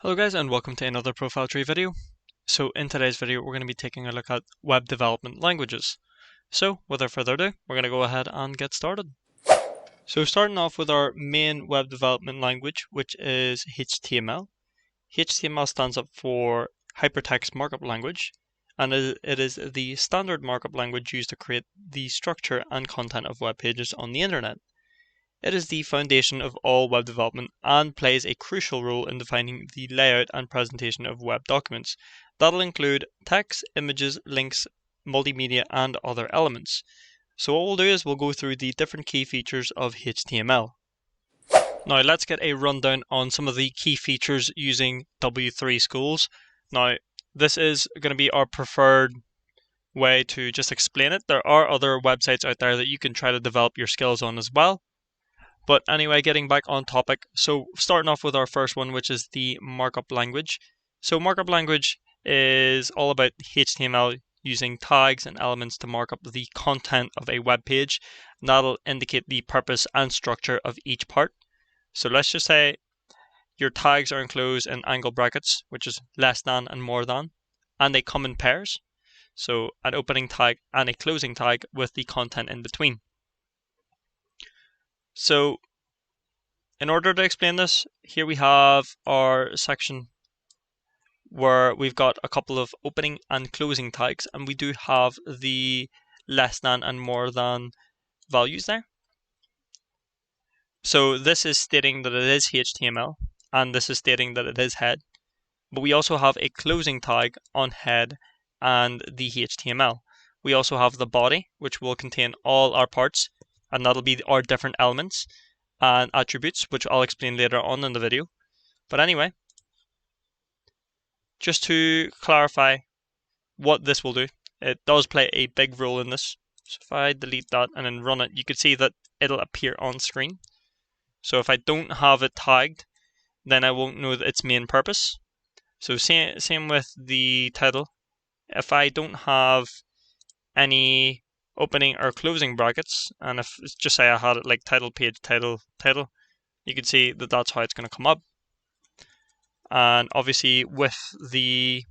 Hello guys, and welcome to another ProfileTree video. So in today's video we're going to be taking a look at web development languages. So without further ado, we're going to go ahead and get started. So starting off with our main web development language, which is HTML. HTML stands up for Hypertext Markup Language, and it is the standard markup language used to create the structure and content of web pages on the internet. It is the foundation of all web development and plays a crucial role in defining the layout and presentation of web documents. That'll include text, images, links, multimedia, and other elements. So what we'll do is we'll go through the different key features of HTML. Now let's get a rundown on some of the key features using W3 Schools. Now this is going to be our preferred way to just explain it. There are other websites out there that you can try to develop your skills on as well. But anyway, getting back on topic, so starting off with our first one, which is the markup language. So markup language is all about HTML using tags and elements to mark up the content of a web page, and that'll indicate the purpose and structure of each part. So let's just say your tags are enclosed in angle brackets, which is less than and more than, and they come in pairs. So an opening tag and a closing tag with the content in between. So in order to explain this, here we have our section where we've got a couple of opening and closing tags, and we do have the less than and more than values there. So this is stating that it is HTML, and this is stating that it is head. But we also have a closing tag on head and the HTML. We also have the body, which will contain all our parts, and that'll be our different elements and attributes, which I'll explain later on in the video. But anyway, just to clarify what this will do, it does play a big role in this. So if I delete that and then run it, you can see that it'll appear on screen. So if I don't have it tagged, then I won't know its main purpose. So same with the title. If I don't have any opening or closing brackets, and if just say I had it like title page title, you can see that that's how it's going to come up. And obviously with the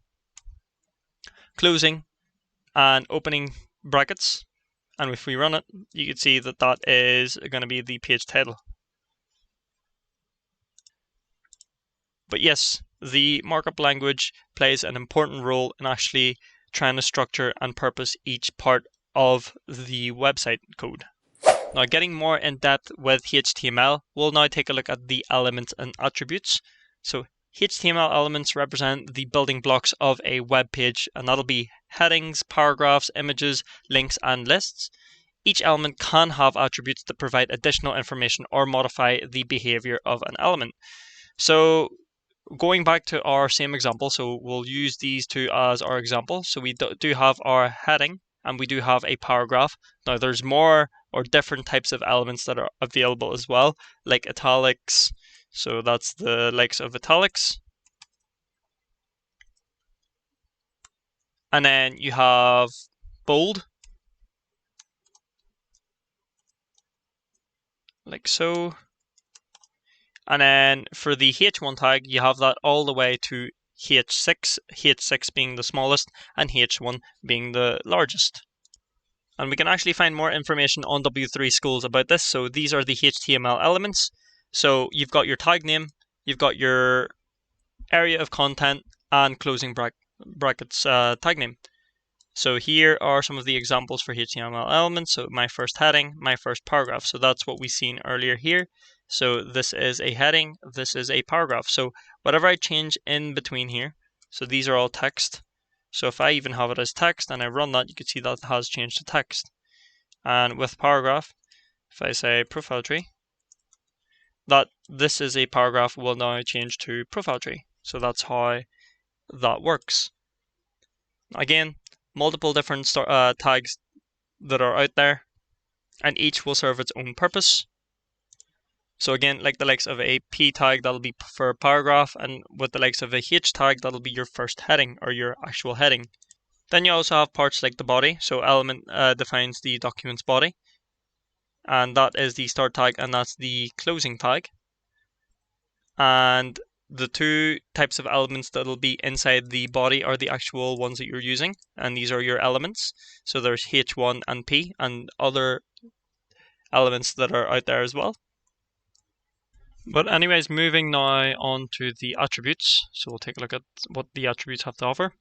closing and opening brackets, and if we run it, you can see that that is going to be the page title. But yes, the markup language plays an important role in actually trying to structure and purpose each part of the website code. Now getting more in depth with HTML, we'll now take a look at the elements and attributes. So HTML elements represent the building blocks of a web page, and that'll be headings, paragraphs, images, links, and lists. Each element can have attributes that provide additional information or modify the behavior of an element. So going back to our same example, so we'll use these two as our example. So we do have our heading, and we do have a paragraph. Now there's more or different types of elements that are available as well, like italics. So that's the likes of italics. And then you have bold, like so. And then for the H1 tag, you have that all the way to H6, H6 being the smallest and H1 being the largest. And we can actually find more information on W3 Schools about this. So these are the HTML elements. So you've got your tag name, you've got your area of content, and closing brackets tag name. So here are some of the examples for HTML elements. So my first heading, my first paragraph. So that's what we seen earlier here. So this is a heading, this is a paragraph. So whatever I change in between here, so these are all text. So if I even have it as text and I run that, you can see that has changed to text. And with paragraph, if I say ProfileTree, that this is a paragraph will now change to ProfileTree. So that's how that works. Again, multiple different tags that are out there, and each will serve its own purpose. So again, like the likes of a P tag, that'll be for paragraph, and with the likes of a H tag, that'll be your first heading or your actual heading. Then you also have parts like the body. So element defines the document's body, and that is the start tag, and that's the closing tag. And the two types of elements that'll be inside the body are the actual ones that you're using, and these are your elements. So there's H1 and P and other elements that are out there as well. But anyways, moving now on to the attributes. So we'll take a look at what the attributes have to offer.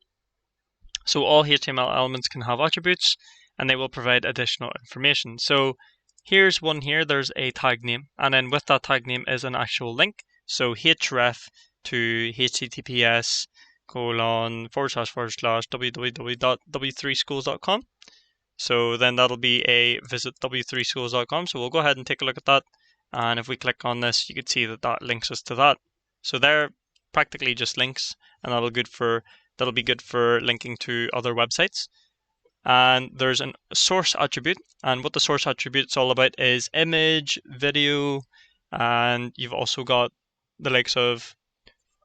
So all HTML elements can have attributes, and they will provide additional information. So here's one here, there's a tag name, and then with that tag name is an actual link. So href to https //www.w3schools.com. So then that'll be a visit w3schools.com. So we'll go ahead and take a look at that. And if we click on this, you can see that that links us to that. So they're practically just links, and that'll be good for linking to other websites. And there's a source attribute, and what the source attribute is all about is image, video, and you've also got the likes of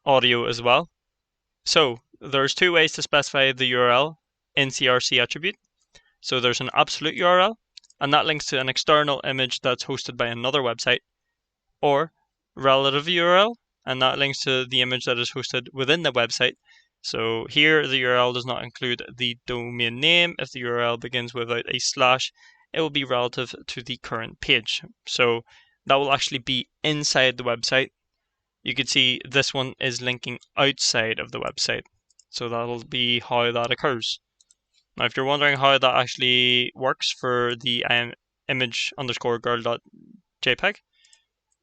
audio as well. So there's two ways to specify the URL in CRC attribute. So there's an absolute URL, and that links to an external image that's hosted by another website, or relative URL, and that links to the image that is hosted within the website. So here the URL does not include the domain name. If the URL begins without a slash, it will be relative to the current page. So that will actually be inside the website. You can see this one is linking outside of the website. So that'll be how that occurs. Now, if you're wondering how that actually works for the image_girl.jpg,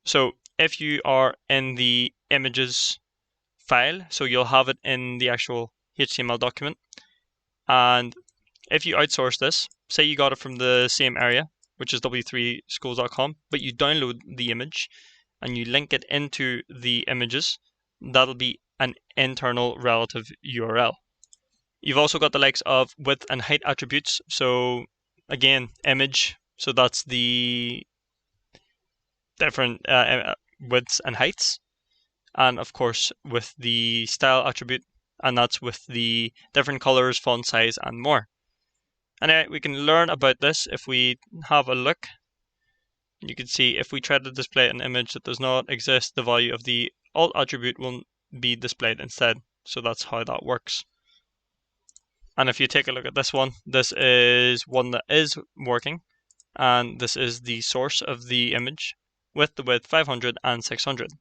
so if you are in the images file, so you'll have it in the actual HTML document, and if you outsource this, say you got it from the same area, which is w3schools.com, but you download the image and you link it into the images, that'll be an internal relative URL. You've also got the likes of width and height attributes. So again, image, so that's the different widths and heights. And of course with the style attribute, and that's with the different colors, font size, and more. And we can learn about this if we have a look. You can see if we try to display an image that does not exist, the value of the alt attribute will be displayed instead. So that's how that works. And if you take a look at this one, this is one that is working, and this is the source of the image with the width 500 and 600.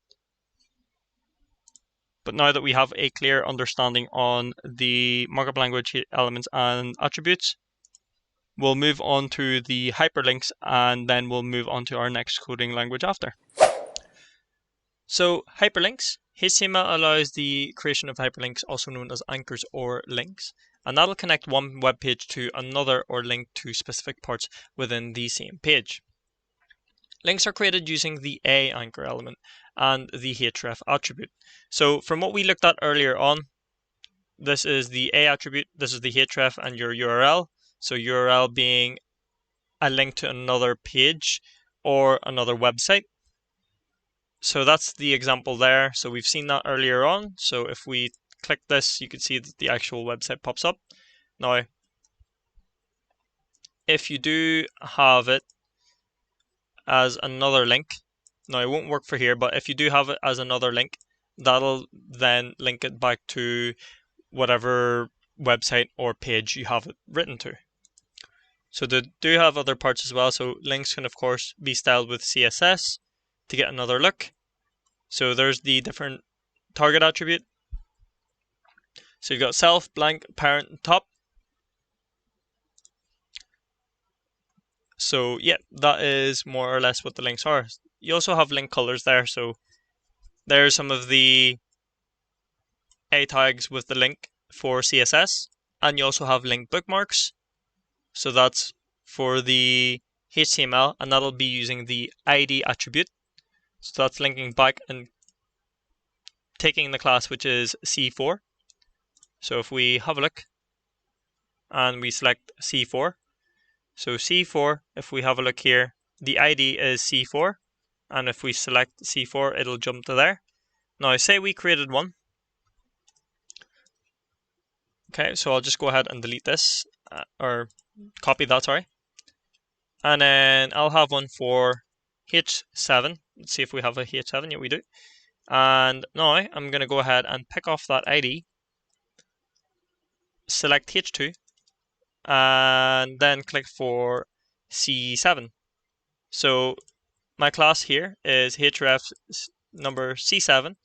But now that we have a clear understanding on the markup language elements and attributes, we'll move on to the hyperlinks, and then we'll move on to our next coding language after. So hyperlinks. HTML allows the creation of hyperlinks, also known as anchors or links, and that'll connect one web page to another or link to specific parts within the same page. Links are created using the A anchor element and the href attribute. So from what we looked at earlier on, this is the A attribute, this is the href, and your URL. So URL being a link to another page or another website. So that's the example there. So we've seen that earlier on. So if we click this, you can see that the actual website pops up. Now, if you do have it as another link, now it won't work for here, but if you do have it as another link, that'll then link it back to whatever website or page you have it written to. So they do have other parts as well. So links can of course be styled with CSS to get another look. So there's the different target attribute. So you've got self, blank, parent, top. So yeah, that is more or less what the links are. You also have link colors there. So there's some of the A tags with the link for CSS, and you also have link bookmarks. So that's for the HTML, and that'll be using the ID attribute. So that's linking back and taking the class which is C4. So if we have a look and we select C4, so C4, if we have a look here, the ID is C4, and if we select C4, it'll jump to there. Now say we created one. Okay, so I'll just go ahead and delete this, or copy that, sorry. And then I'll have one for H7. Let's see if we have a H7. Yeah, we do. And now I'm going to go ahead and pick off that ID, select H2, and then click for C7. So my class here is href number C7,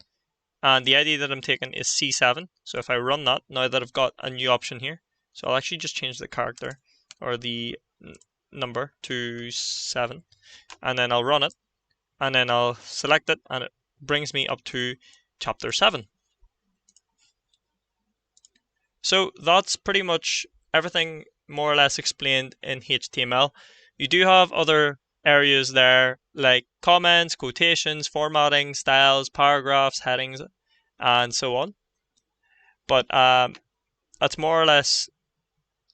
and the ID that I'm taking is C7. So if I run that, now that I've got a new option here, so I'll actually just change the character or the number to 7, and then I'll run it, and then I'll select it, and it brings me up to chapter 7. So that's pretty much everything more or less explained in HTML. You do have other areas there like comments, quotations, formatting, styles, paragraphs, headings, and so on. But that's more or less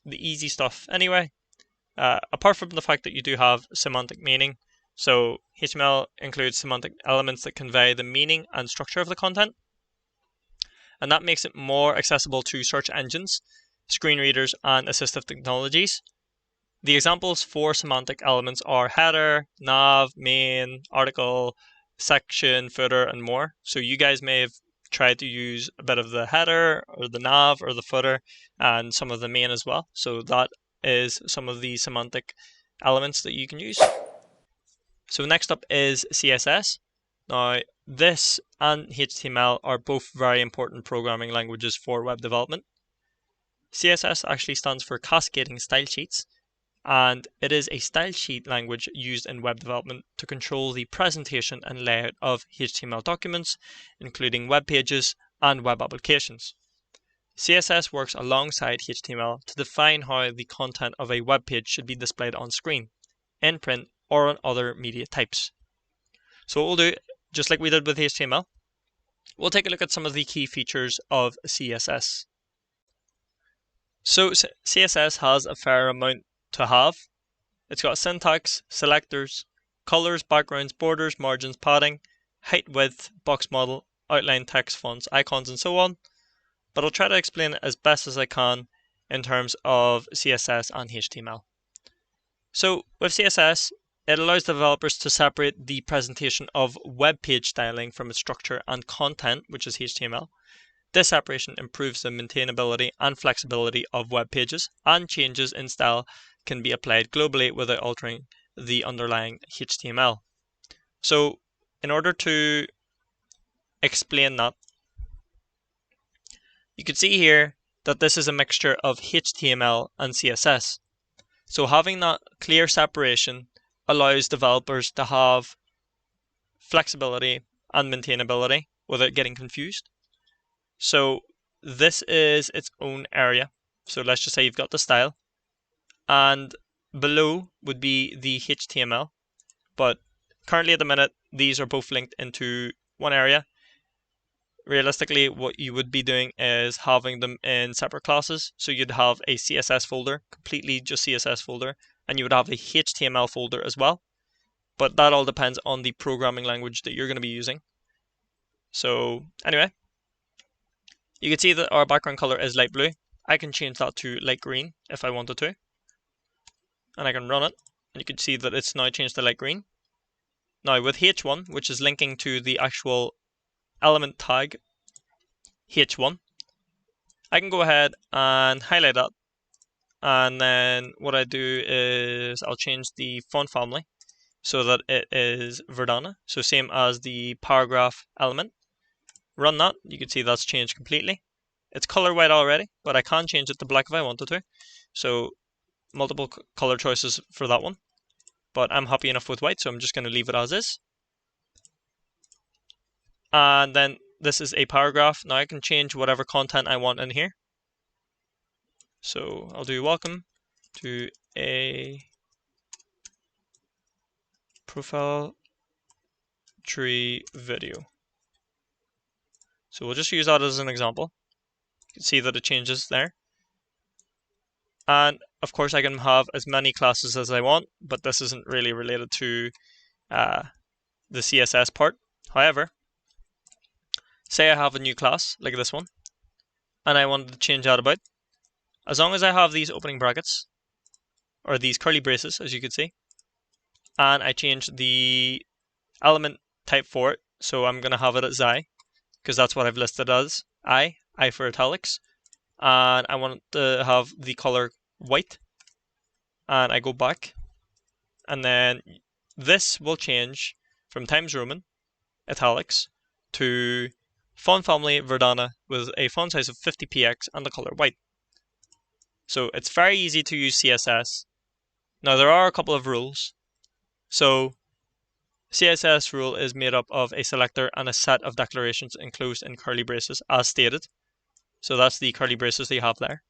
the easy stuff anyway. Apart from the fact that you do have semantic meaning. So HTML includes semantic elements that convey the meaning and structure of the content, and that makes it more accessible to search engines, screen readers, and assistive technologies. The examples for semantic elements are header, nav, main, article, section, footer, and more. So you guys may have tried to use a bit of the header or the nav or the footer and some of the main as well. So that is some of the semantic elements that you can use. So next up is CSS. Now this and HTML are both very important programming languages for web development. CSS actually stands for Cascading Style Sheets, and it is a style sheet language used in web development to control the presentation and layout of HTML documents, including web pages and web applications. CSS works alongside HTML to define how the content of a web page should be displayed on screen, in print, or on other media types. So what we'll do, just like we did with HTML, we'll take a look at some of the key features of CSS. So CSS has a fair amount to have. It's got syntax, selectors, colors, backgrounds, borders, margins, padding, height, width, box model, outline, text, fonts, icons, and so on. But I'll try to explain it as best as I can in terms of CSS and HTML. So with CSS, it allows developers to separate the presentation of web page styling from its structure and content, which is HTML. This separation improves the maintainability and flexibility of web pages, and changes in style can be applied globally without altering the underlying HTML. So in order to explain that, you can see here that this is a mixture of HTML and CSS. So having that clear separation allows developers to have flexibility and maintainability without getting confused. So this is its own area. So let's just say you've got the style, and below would be the HTML, but currently at the minute these are both linked into one area. Realistically, what you would be doing is having them in separate classes. So you'd have a CSS folder, completely just CSS folder, and you would have a HTML folder as well. But that all depends on the programming language that you're going to be using. So anyway, you can see that our background color is light blue. I can change that to light green if I wanted to. And I can run it, and you can see that it's now changed to light green. Now with H1, which is linking to the actual element tag H1, I can go ahead and highlight that, and then what I do is I'll change the font family so that it is Verdana, so same as the paragraph element. Run that, you can see that's changed completely. It's color white already, but I can change it to black if I wanted to, so multiple color choices for that one, but I'm happy enough with white, so I'm just going to leave it as is. And then this is a paragraph. Now I can change whatever content I want in here. So I'll do welcome to a ProfileTree video. So we'll just use that as an example. You can see that it changes there. And of course I can have as many classes as I want, but this isn't really related to the CSS part. However, say I have a new class like this one, and I wanted to change that about. As long as I have these opening brackets, or these curly braces, as you can see, and I change the element type for it, So I'm going to have it as I, because that's what I've listed as I for italics. And I want to have the color white. And I go back. And then this will change from Times Roman, italics, to font family Verdana with a font size of 50px and the color white. So it's very easy to use CSS. Now there are a couple of rules. So CSS rule is made up of a selector and a set of declarations enclosed in curly braces as stated. So that's the curly braces that you have there.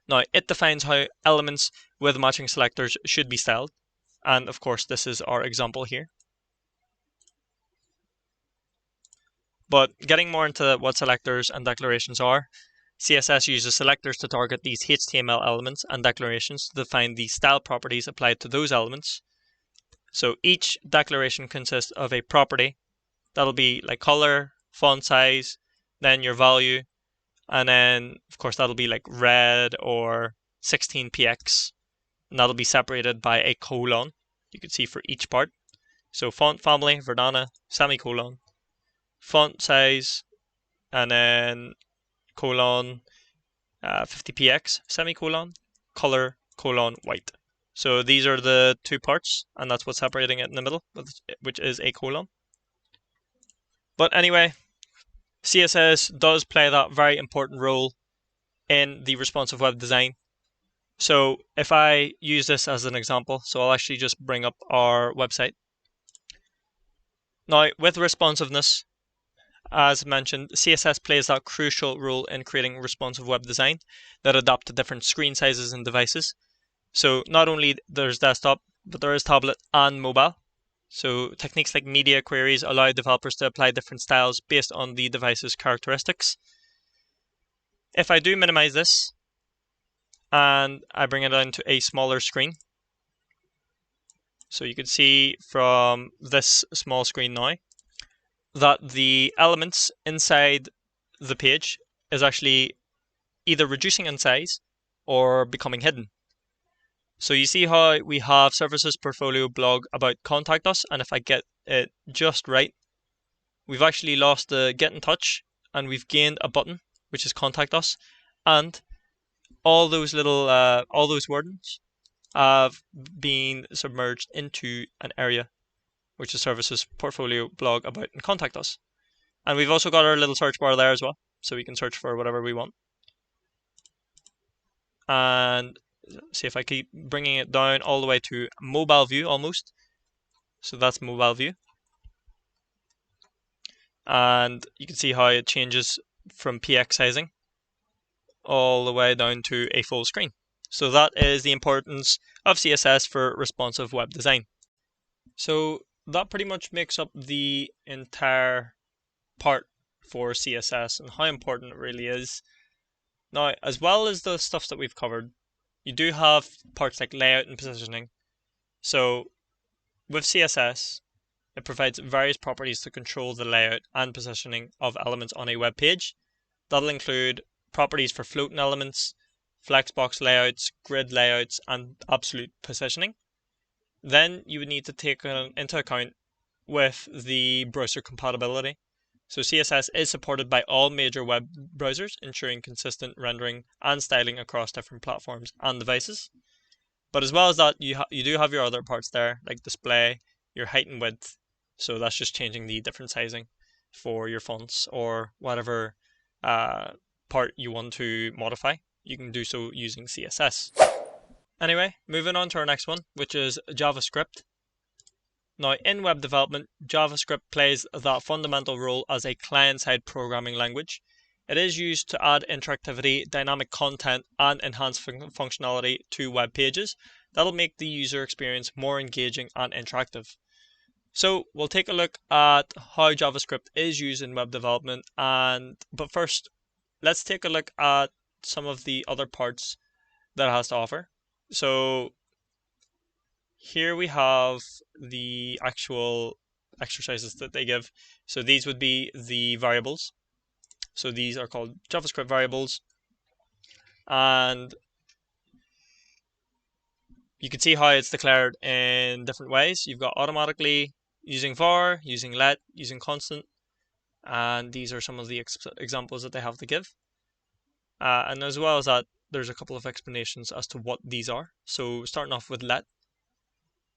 Now it defines how elements with matching selectors should be styled. And of course this is our example here. But getting more into what selectors and declarations are, CSS uses selectors to target these HTML elements and declarations to define the style properties applied to those elements. So each declaration consists of a property that'll be like color, font size, then your value, and then of course that'll be like red or 16px, and that'll be separated by a colon. You can see for each part. So font family, Verdana, semicolon, font size, and then colon 50px, semicolon, color, colon, white. So these are the two parts, and that's what's separating it in the middle, which is a colon. But anyway, CSS does play that very important role in the responsive web design. So if I use this as an example, so I'll actually just bring up our website. Now with responsiveness, as mentioned, CSS plays that crucial role in creating responsive web design that adapt to different screen sizes and devices. So not only there's desktop, but there is tablet and mobile. So techniques like media queries allow developers to apply different styles based on the device's characteristics. If I do minimize this and I bring it down to a smaller screen, so you can see from this small screen now that the elements inside the page is actually either reducing in size or becoming hidden. So you see how we have services, portfolio, blog, about, contact us, and if I get it just right, we've actually lost the get in touch and we've gained a button which is contact us, and all those little all those words have been submerged into an area which is services, portfolio, blog, about, and contact us. And we've also got our little search bar there as well, so we can search for whatever we want. And see if I keep bringing it down all the way to mobile view almost. So that's mobile view. And you can see how it changes from PX sizing all the way down to a full screen. So that is the importance of CSS for responsive web design. So that pretty much makes up the entire part for CSS and how important it really is. Now, as well as the stuff that we've covered, you do have parts like layout and positioning. So with CSS, it provides various properties to control the layout and positioning of elements on a web page. That'll include properties for floating elements, flexbox layouts, grid layouts, and absolute positioning. Then you would need to take into account with the browser compatibility. So CSS is supported by all major web browsers, ensuring consistent rendering and styling across different platforms and devices. But as well as that, you do have your other parts there, like display, your height and width. So that's just changing the different sizing for your fonts or whatever part you want to modify. You can do so using CSS. Anyway, moving on to our next one, which is JavaScript. Now, in web development, JavaScript plays that fundamental role as a client-side programming language. It is used to add interactivity, dynamic content, and enhance functionality to web pages. That'll make the user experience more engaging and interactive. So we'll take a look at how JavaScript is used in web development, but first, let's take a look at some of the other parts that it has to offer. So here we have the actual exercises that they give. So these would be the variables. So these are called JavaScript variables. And you can see how it's declared in different ways. You've got automatically, using var, using let, using constant, and these are some of the examples that they have to give. And as well as that, there's a couple of explanations as to what these are. So starting off with let.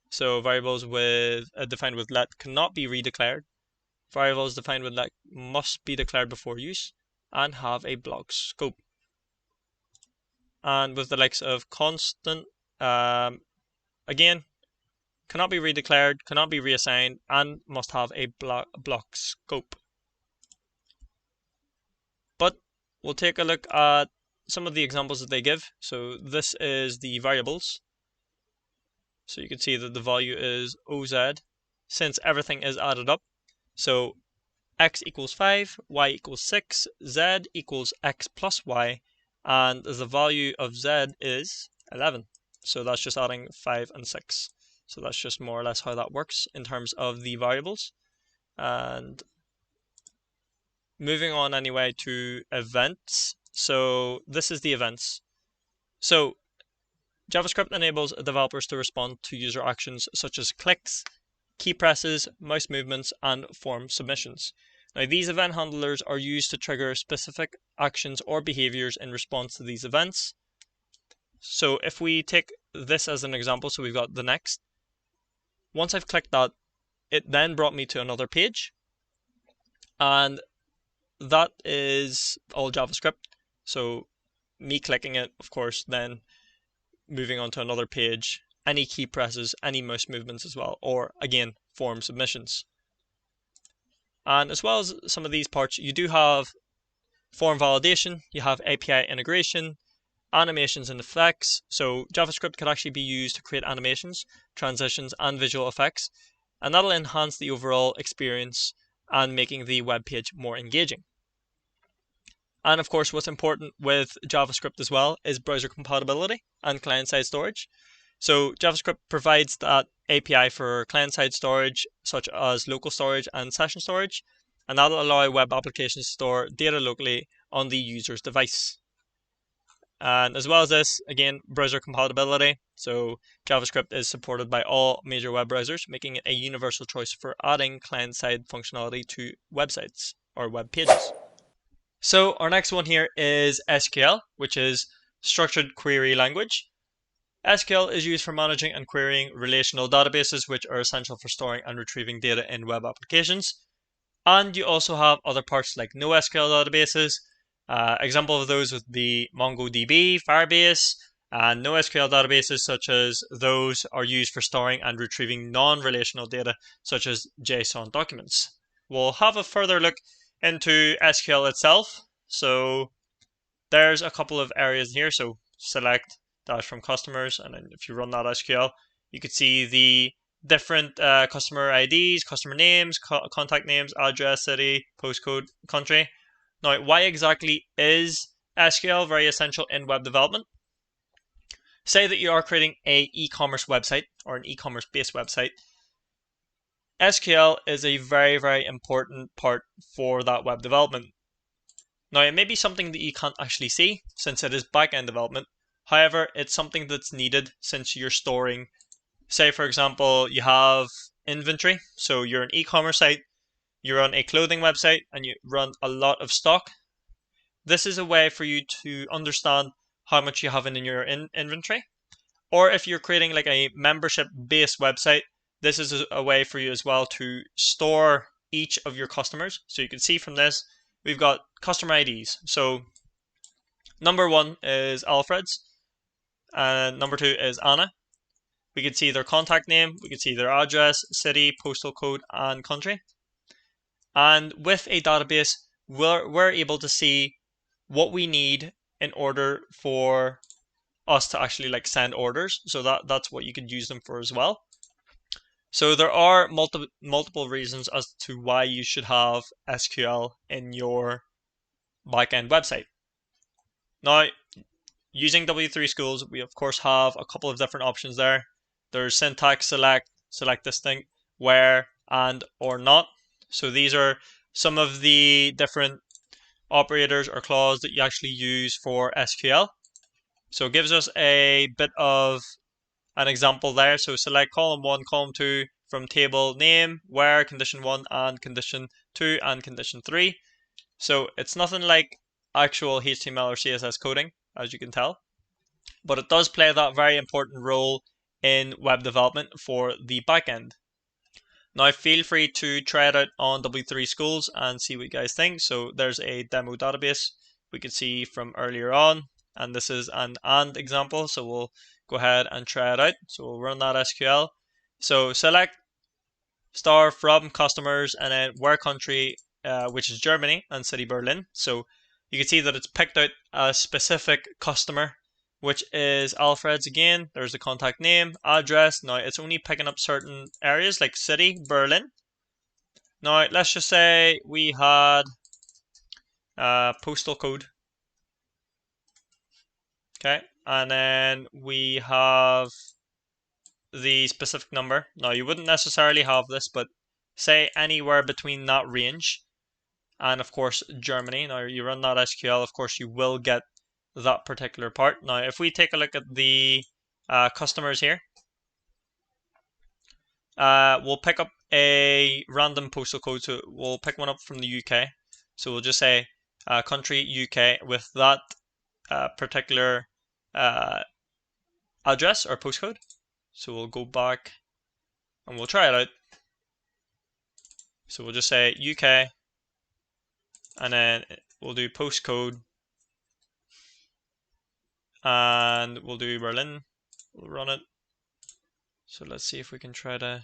So variables defined with let cannot be redeclared. Variables defined with let must be declared before use and have a block scope. And with the likes of constant, again, cannot be redeclared, cannot be reassigned, and must have a block scope. But we'll take a look at some of the examples that they give. So this is the variables. So you can see that the value is OZ since everything is added up. So x equals 5, y equals 6, z equals x plus y, and the value of z is 11. So that's just adding 5 and 6. So that's just more or less how that works in terms of the variables. And moving on anyway to events. So this is the events. So JavaScript enables developers to respond to user actions such as clicks, key presses, mouse movements, and form submissions. Now, these event handlers are used to trigger specific actions or behaviors in response to these events. So if we take this as an example, so we've got the next. Once I've clicked that, it then brought me to another page. And that is all JavaScript. So me clicking it, of course, then moving on to another page, any key presses, any mouse movements as well, or again, form submissions. And as well as some of these parts, you do have form validation, you have API integration, animations and effects. So JavaScript could actually be used to create animations, transitions, and visual effects, and that'll enhance the overall experience and making the web page more engaging. And of course, what's important with JavaScript as well is browser compatibility and client-side storage. So JavaScript provides that API for client-side storage, such as local storage and session storage, and that'll allow web applications to store data locally on the user's device. And as well as this, again, browser compatibility. So JavaScript is supported by all major web browsers, making it a universal choice for adding client-side functionality to websites or web pages. So our next one here is SQL, which is Structured Query Language. SQL is used for managing and querying relational databases, which are essential for storing and retrieving data in web applications. And you also have other parts like NoSQL databases. Example of those would be MongoDB, Firebase, and NoSQL databases such as those are used for storing and retrieving non-relational data, such as JSON documents. We'll have a further look into SQL itself. So there's a couple of areas here. So select dash from customers, and then if you run that SQL, you could see the different customer IDs, customer names, contact names, address, city, postcode, country. Now, why exactly is SQL very essential in web development? Say that you are creating an e-commerce website or an e-commerce based website. SQL is a very, very important part for that web development. Now, it may be something that you can't actually see since it is back-end development. However, it's something that's needed since you're storing, say for example, you have inventory. So you're an e-commerce site, you run a clothing website, and you run a lot of stock. This is a way for you to understand how much you have in your inventory. Or if you're creating like a membership-based website, this is a way for you as well to store each of your customers. So you can see from this, we've got customer IDs. So number 1 is Alfred's, and number 2 is Anna. We can see their contact name, we can see their address, city, postal code, and country. And with a database, we're able to see what we need in order for us to actually like send orders. So that's what you could use them for as well. So there are multiple reasons as to why you should have SQL in your backend website. Now, using W3 Schools, we of course have a couple of different options there. There's syntax select, select distinct, where, and, or not. So these are some of the different operators or clause that you actually use for SQL. So it gives us a bit of an example there. So select column 1, column 2 from table name, where, condition 1 and condition 2 and condition 3. So it's nothing like actual HTML or CSS coding, as you can tell, but it does play that very important role in web development for the backend. Now feel free to try it out on W3 Schools and see what you guys think. So there's a demo database we could see from earlier on, and this is an AND example, so we'll go ahead and try it out. So we'll run that SQL. So select star from customers and then where country, which is Germany, and city Berlin. So you can see that it's picked out a specific customer, which is Alfred's again. There's the contact name, address. Now it's only picking up certain areas like city, Berlin. Now let's just say we had postal code. Okay, and then we have the specific number. Now you wouldn't necessarily have this, but say anywhere between that range, and of course Germany. Now you run that SQL, of course you will get that particular part. Now if we take a look at the customers here, we'll pick up a random postal code, so we'll pick one up from the UK. So we'll just say country UK with that particular address or postcode. So we'll go back and we'll try it out. So we'll just say UK and then we'll do postcode and we'll do Berlin. We'll run it. So let's see if we can try to.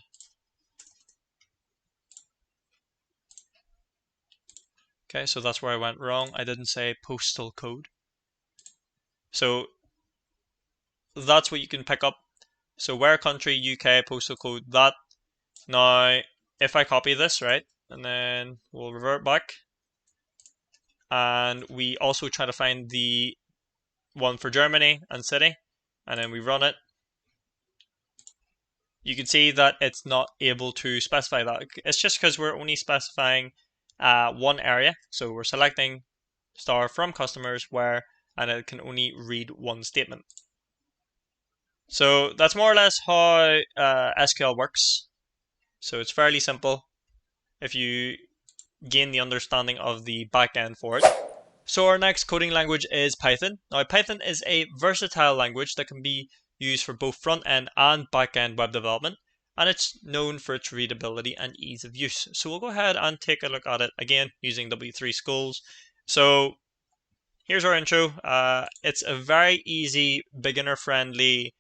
Okay, so that's where I went wrong. I didn't say postal code. So that's what you can pick up. So where country, UK, postal code, that. Now, if I copy this, right, and then we'll revert back. And we also try to find the one for Germany and city, and then we run it. You can see that it's not able to specify that. It's just because we're only specifying one area. So we're selecting star from customers where, and it can only read one statement. So that's more or less how SQL works. So it's fairly simple if you gain the understanding of the backend for it. So our next coding language is Python. Now Python is a versatile language that can be used for both front-end and back-end web development, and it's known for its readability and ease of use. So we'll go ahead and take a look at it again using W3 Schools. So here's our intro. It's a very easy, beginner-friendly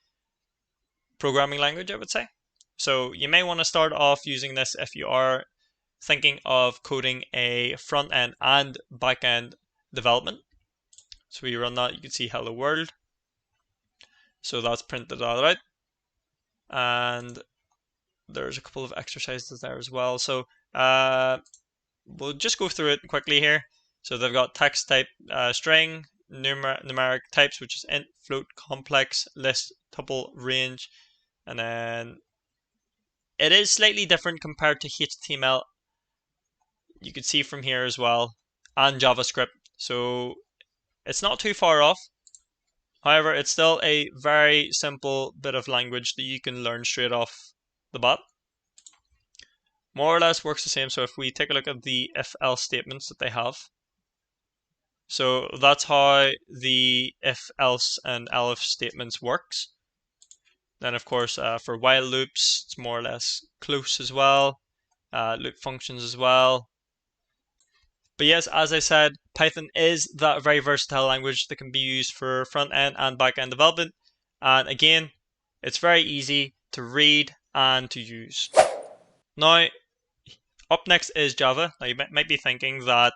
programming language, I would say. So you may want to start off using this if you are thinking of coding a front-end and back-end development. So we run that, you can see hello world. So that's printed out. And there's a couple of exercises there as well. So we'll just go through it quickly here. So they've got text type, string, numeric types, which is int, float, complex, list, tuple, range, and then it is slightly different compared to HTML. You can see from here as well, and JavaScript. So it's not too far off. However, it's still a very simple bit of language that you can learn straight off the bat. More or less works the same. So if we take a look at the if-else statements that they have, so that's how the if-else and elif statements works. Then of course for while loops, it's more or less close as well. Loop functions as well. But yes, as I said, Python is that very versatile language that can be used for front-end and back-end development. And again, it's very easy to read and to use. Now, up next is Java. Now you might be thinking that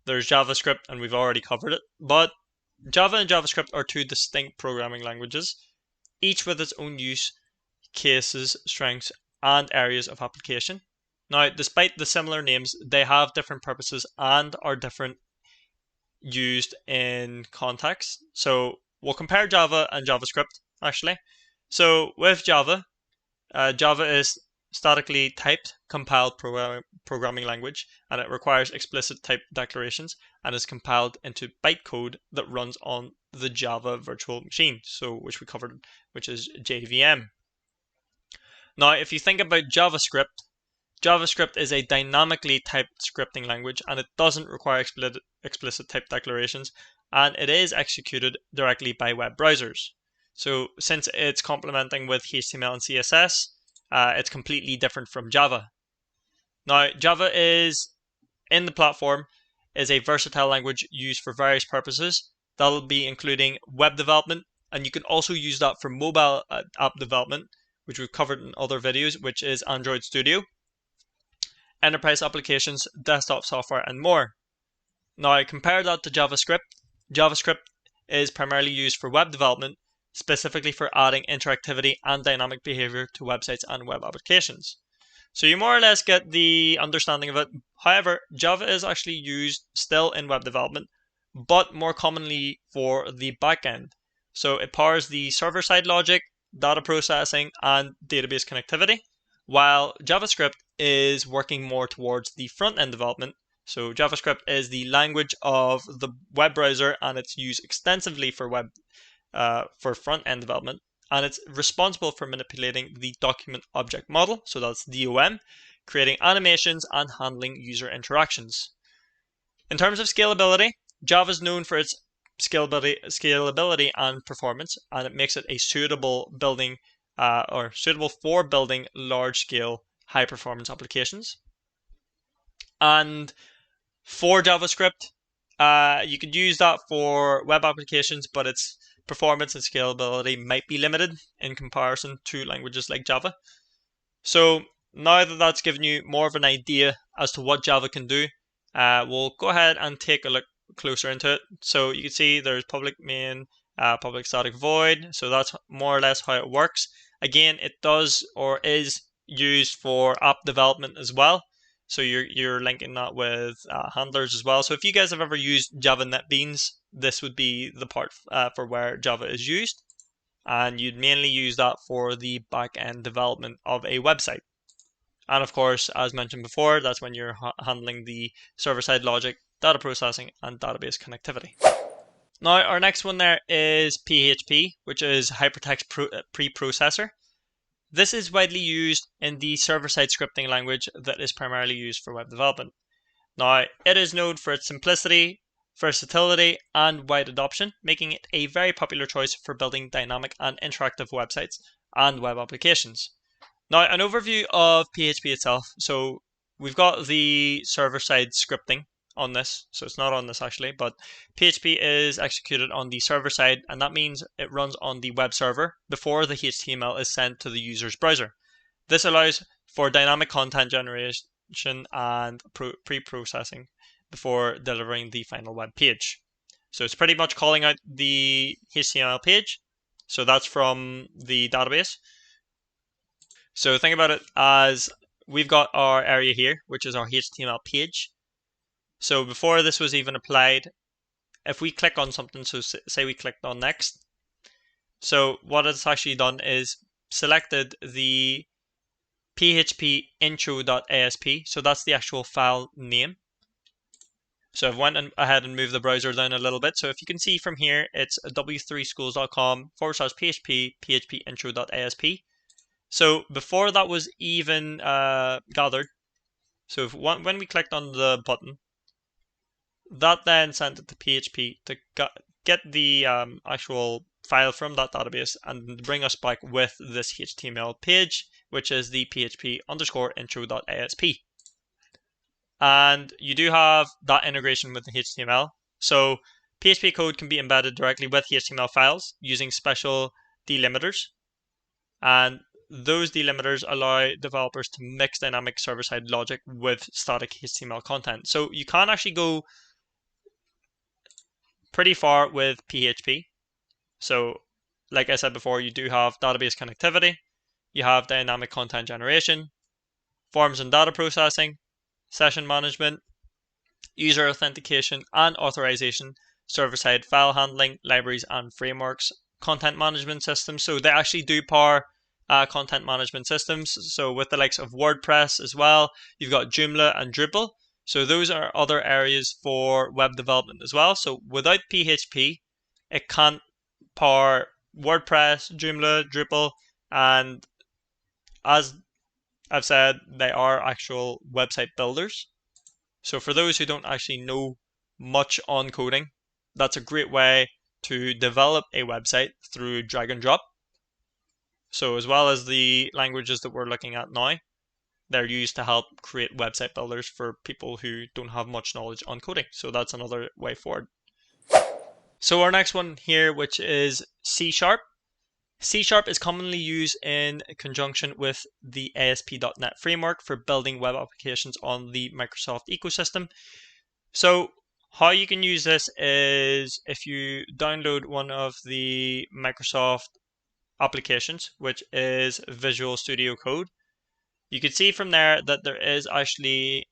there's JavaScript and we've already covered it, but Java and JavaScript are two distinct programming languages, each with its own use cases, strengths, and areas of application. Now, despite the similar names, they have different purposes and are different used in context. So we'll compare Java and JavaScript, actually. So with Java, Java is statically typed, compiled programming language, and it requires explicit type declarations and is compiled into bytecode that runs on the Java virtual machine, so which we covered, which is JVM. Now, if you think about JavaScript, JavaScript is a dynamically typed scripting language, and it doesn't require explicit type declarations, and it is executed directly by web browsers. So since it's complementing with HTML and CSS, it's completely different from Java. Now, Java is, in the platform, is a versatile language used for various purposes. That'll be including web development, and you can also use that for mobile app development, which we've covered in other videos, which is Android Studio, enterprise applications, desktop software, and more. Now, compare that to JavaScript. JavaScript is primarily used for web development, specifically for adding interactivity and dynamic behavior to websites and web applications. So you more or less get the understanding of it. However, Java is actually used still in web development, but more commonly for the backend. So it powers the server-side logic, data processing, and database connectivity, while JavaScript is working more towards the front-end development. So JavaScript is the language of the web browser, and it's used extensively for front-end development, and it's responsible for manipulating the document object model, so that's DOM, creating animations and handling user interactions. In terms of scalability, Java is known for its scalability and performance, and it makes it a suitable for building large-scale, high-performance applications. And for JavaScript, you could use that for web applications, but its performance and scalability might be limited in comparison to languages like Java. So now that that's given you more of an idea as to what Java can do, we'll go ahead and take a look closer into it. So you can see there's public main, public static void. So that's more or less how it works. Again, it does or is used for app development as well. So you're linking that with handlers as well. So if you guys have ever used Java NetBeans, this would be the part for where Java is used. And you'd mainly use that for the back-end development of a website. And of course, as mentioned before, that's when you're handling the server-side logic, data processing, and database connectivity. Now, our next one there is PHP, which is Hypertext Preprocessor. This is widely used in the server-side scripting language that is primarily used for web development. Now, it is known for its simplicity, versatility, and wide adoption, making it a very popular choice for building dynamic and interactive websites and web applications. Now, an overview of PHP itself. So we've got the server-side scripting on this. So it's not on this actually, but PHP is executed on the server side, and that means it runs on the web server before the HTML is sent to the user's browser. This allows for dynamic content generation and pre-processing before delivering the final web page. So it's pretty much calling out the HTML page. So that's from the database. So think about it as we've got our area here, which is our HTML page. So before this was even applied, if we click on something, so say we clicked on next, so what it's actually done is selected the PHP intro.asp, so that's the actual file name. So I've went ahead and moved the browser down a little bit. So if you can see from here, it's w3schools.com/php PHP intro.asp. So before that was even gathered, so when we clicked on the button, that then sent it to PHP to get the actual file from that database and bring us back with this HTML page, which is the php_intro.asp. And you do have that integration with the HTML. So PHP code can be embedded directly with HTML files using special delimiters. And those delimiters allow developers to mix dynamic server-side logic with static HTML content. So you can actually go pretty far with PHP. So like I said before, you do have database connectivity, you have dynamic content generation, forms and data processing, session management, user authentication and authorization, server-side file handling, libraries and frameworks, content management systems. So they actually do power content management systems. So with the likes of WordPress as well, you've got Joomla and Drupal. So those are other areas for web development as well. So without PHP, it can't power WordPress, Joomla, Drupal, and as I've said, they are actual website builders. So for those who don't actually know much on coding, that's a great way to develop a website through drag and drop. So as well as the languages that we're looking at now, they're used to help create website builders for people who don't have much knowledge on coding. So that's another way forward. So our next one here, which is C#. C# is commonly used in conjunction with the ASP.NET framework for building web applications on the Microsoft ecosystem. So how you can use this is if you download one of the Microsoft applications, which is Visual Studio Code, you can see from there that there is actually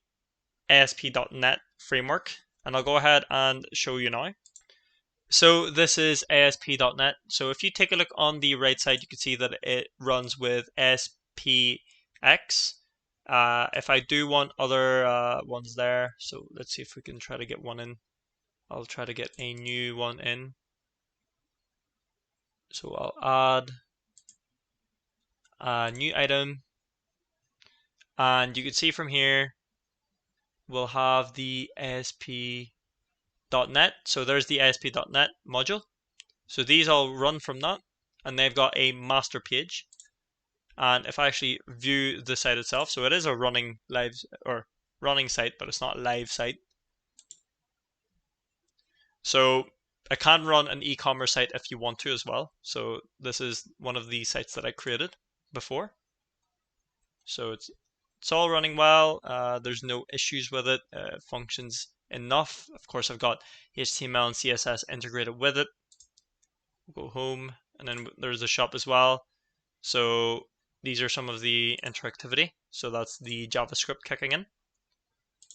ASP.NET framework, and I'll go ahead and show you now. So this is ASP.NET. So if you take a look on the right side, you can see that it runs with SPX. If I do want other ones there, so let's see if we can try to get one in. I'll try to get a new one in. So I'll add a new item, and you can see from here, we'll have the ASP.NET. So there's the ASP.NET module. So these all run from that, and they've got a master page. And if I actually view the site itself, so it is a running live or running site, but it's not a live site. So I can run an e-commerce site if you want to as well. So this is one of the sites that I created before. So it's all running well. There's no issues with it. Functions enough. Of course, I've got HTML and CSS integrated with it. Go home, and then there's the shop as well. So these are some of the interactivity. So that's the JavaScript kicking in.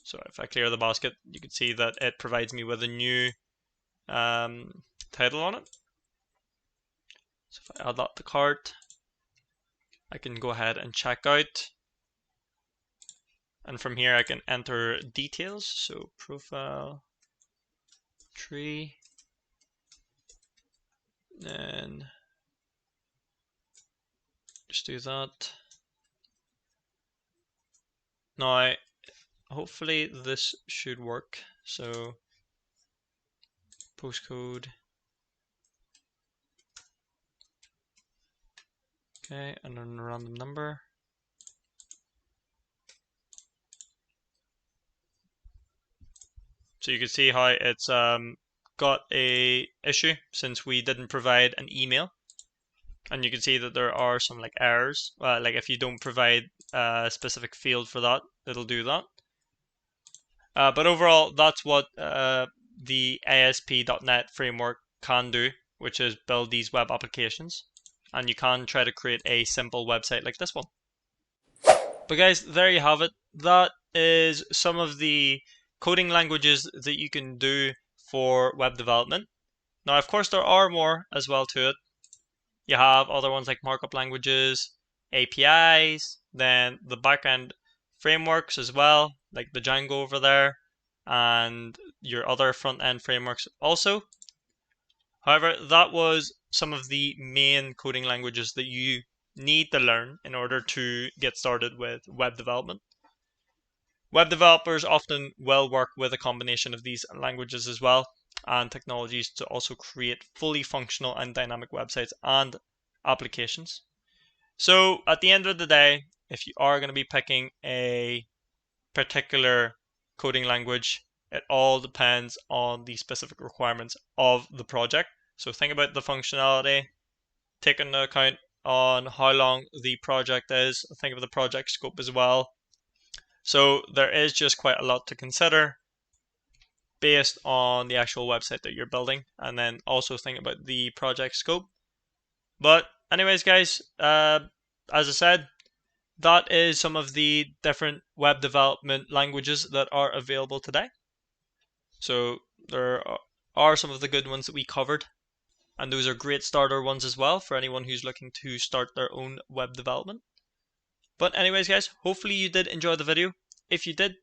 So if I clear the basket, you can see that it provides me with a new title on it. So if I add that to cart, I can go ahead and check out. And from here I can enter details. So ProfileTree, and just do that. Now, hopefully this should work. So postcode. Okay, and then a random number. So you can see how it's got a issue since we didn't provide an email. And you can see that there are some like errors. Like if you don't provide a specific field for that, it'll do that. But overall, that's what the ASP.NET framework can do, which is build these web applications. And you can try to create a simple website like this one. But guys, there you have it. That is some of the coding languages that you can do for web development. Now, of course, there are more as well to it. You have other ones like markup languages, APIs, then the backend frameworks as well, like the Django over there, and your other front-end frameworks also. However, that was some of the main coding languages that you need to learn in order to get started with web development. Web developers often will work with a combination of these languages as well and technologies to also create fully functional and dynamic websites and applications. So at the end of the day, if you are going to be picking a particular coding language, it all depends on the specific requirements of the project. So think about the functionality, take into account on how long the project is, think of the project scope as well. So there is just quite a lot to consider based on the actual website that you're building, and then also think about the project scope. But anyways, guys, as I said, that is some of the different web development languages that are available today. So there are some of the good ones that we covered, and those are great starter ones as well for anyone who's looking to start their own web development. But anyways, guys, hopefully you did enjoy the video. If you did,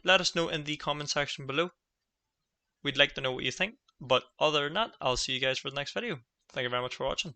let us know in the comment section below. We'd like to know what you think. But other than that, I'll see you guys for the next video. Thank you very much for watching.